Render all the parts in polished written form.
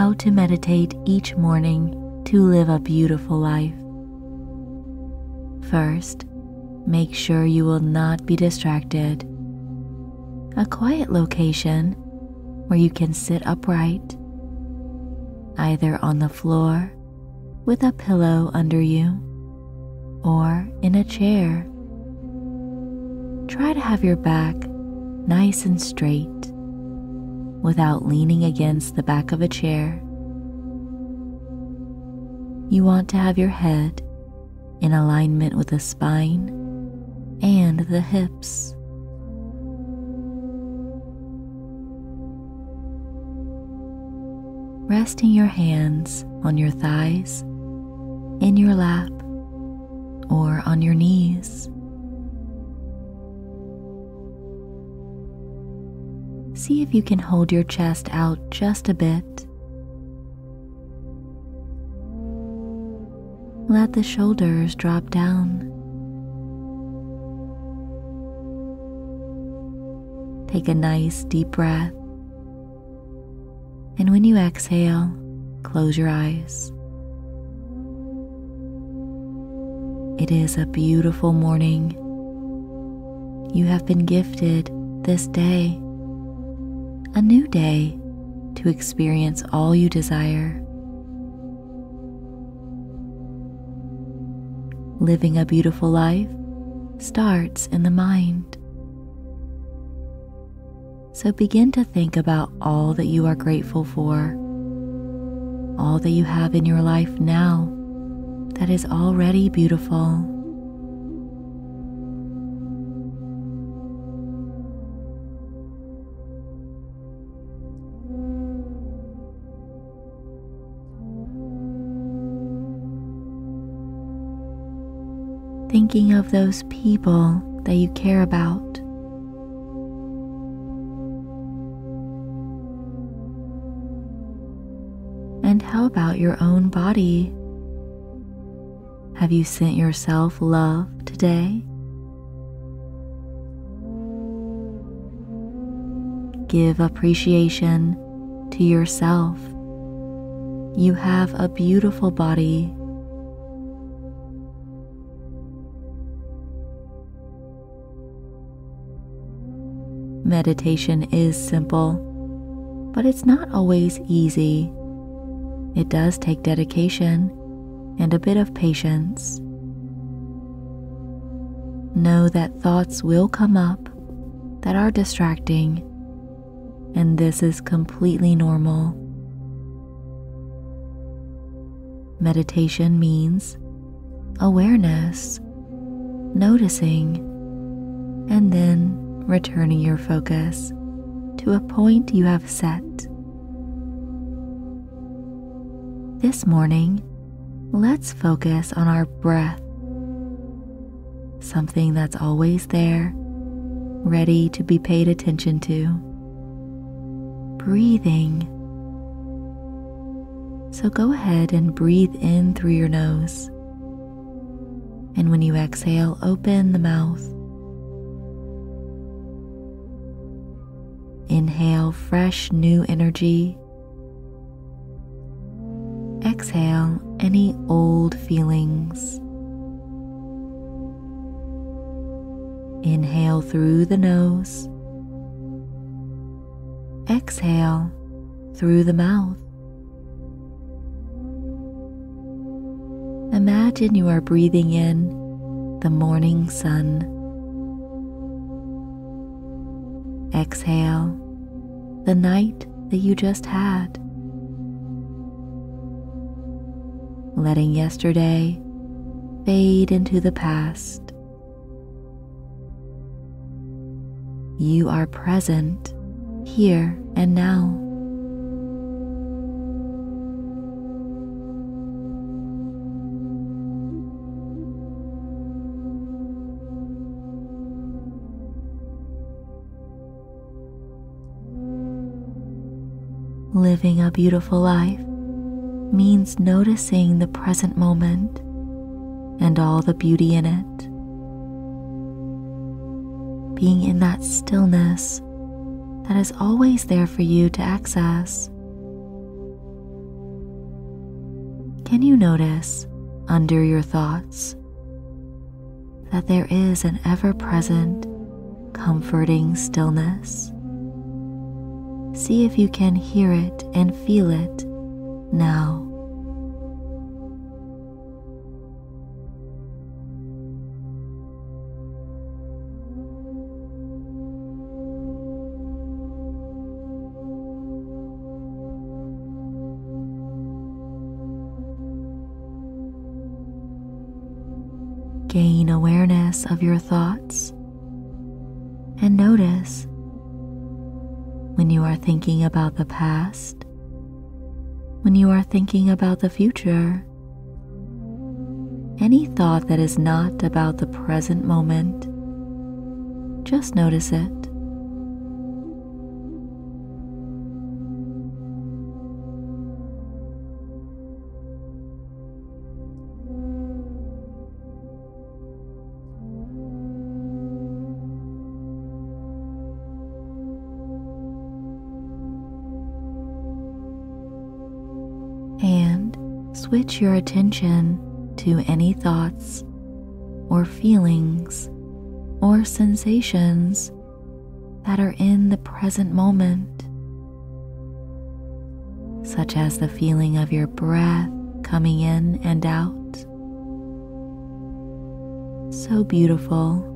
how to meditate each morning to live a beautiful life. First, make sure you will not be distracted. A quiet location where you can sit upright, either on the floor with a pillow under you or in a chair. Try to have your back nice and straight without leaning against the back of a chair. You want to have your head in alignment with the spine and the hips. Resting your hands on your thighs, in your lap, or on your knees. See if you can hold your chest out just a bit. Let the shoulders drop down. Take a nice deep breath. And when you exhale, close your eyes. It is a beautiful morning. You have been gifted this day, a new day to experience all you desire. Living a beautiful life starts in the mind. So begin to think about all that you are grateful for, all that you have in your life now that is already beautiful. Thinking of those people that you care about. And how about your own body? Have you sent yourself love today? Give appreciation to yourself. You have a beautiful body. Meditation is simple, but it's not always easy. It does take dedication and a bit of patience. Know that thoughts will come up that are distracting, and this is completely normal. Meditation means awareness, noticing, and then returning your focus to a point you have set. This morning, let's focus on our breath, something that's always there, ready to be paid attention to. Breathing. So go ahead and breathe in through your nose. And when you exhale, open the mouth. Inhale fresh new energy. Exhale any old feelings. Inhale through the nose. Exhale through the mouth. Imagine you are breathing in the morning sun. Exhale the night that you just had. Letting yesterday fade into the past. You are present here and now. Living a beautiful life means noticing the present moment and all the beauty in it. Being in that stillness that is always there for you to access. Can you notice under your thoughts that there is an ever-present, comforting stillness? See if you can hear it and feel it now. Gain awareness of your thoughts and notice when you are thinking about the past, when you are thinking about the future, any thought that is not about the present moment, just notice it. And switch your attention to any thoughts or feelings or sensations that are in the present moment, such as the feeling of your breath coming in and out. So beautiful.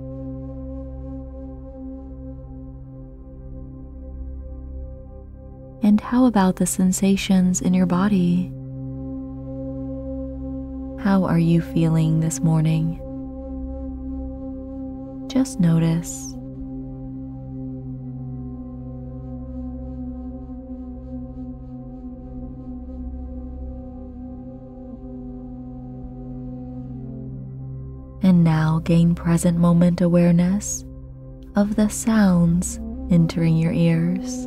And how about the sensations in your body? How are you feeling this morning? Just notice. And now gain present moment awareness of the sounds entering your ears.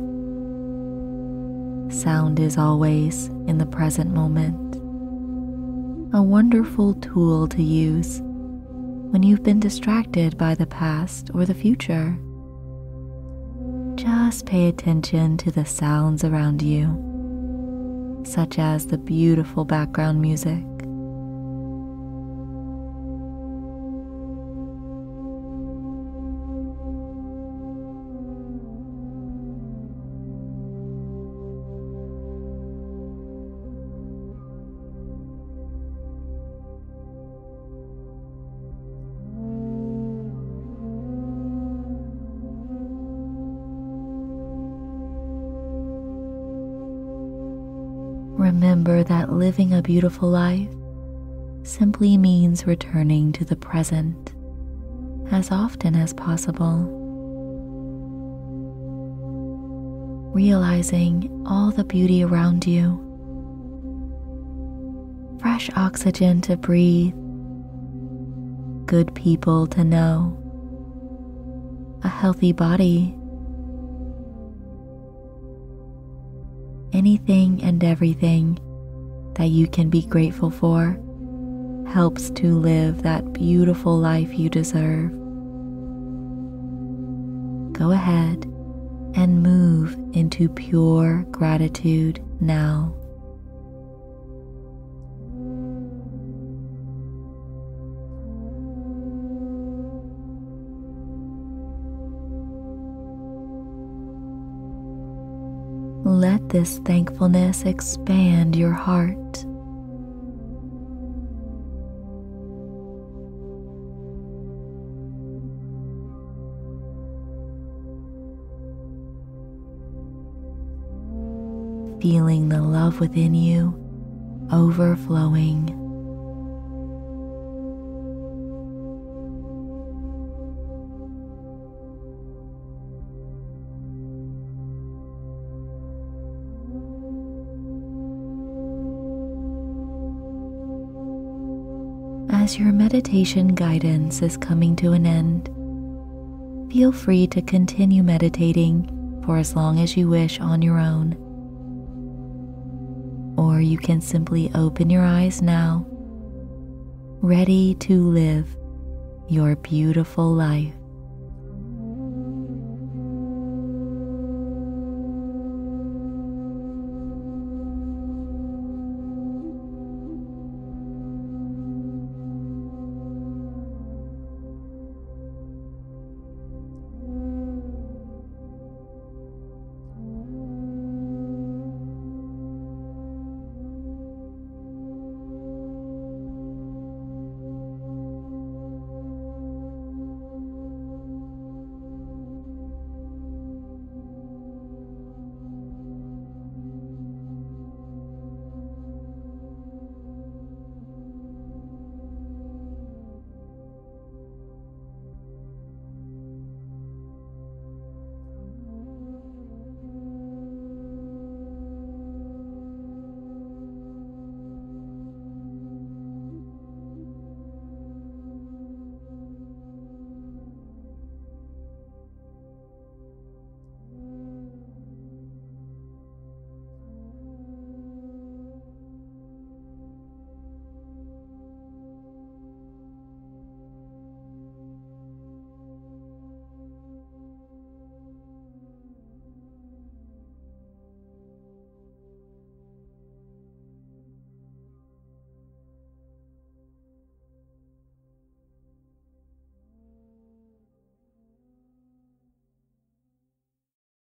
Sound is always in the present moment. A wonderful tool to use when you've been distracted by the past or the future. Just pay attention to the sounds around you, such as the beautiful background music. Remember that living a beautiful life simply means returning to the present as often as possible, realizing all the beauty around you, fresh oxygen to breathe, good people to know, a healthy body. Anything and everything that you can be grateful for helps to live that beautiful life you deserve. Go ahead and move into pure gratitude now. Let this thankfulness expand your heart. Feeling the love within you overflowing. As your meditation guidance is coming to an end, feel free to continue meditating for as long as you wish on your own. Or you can simply open your eyes now, ready to live your beautiful life.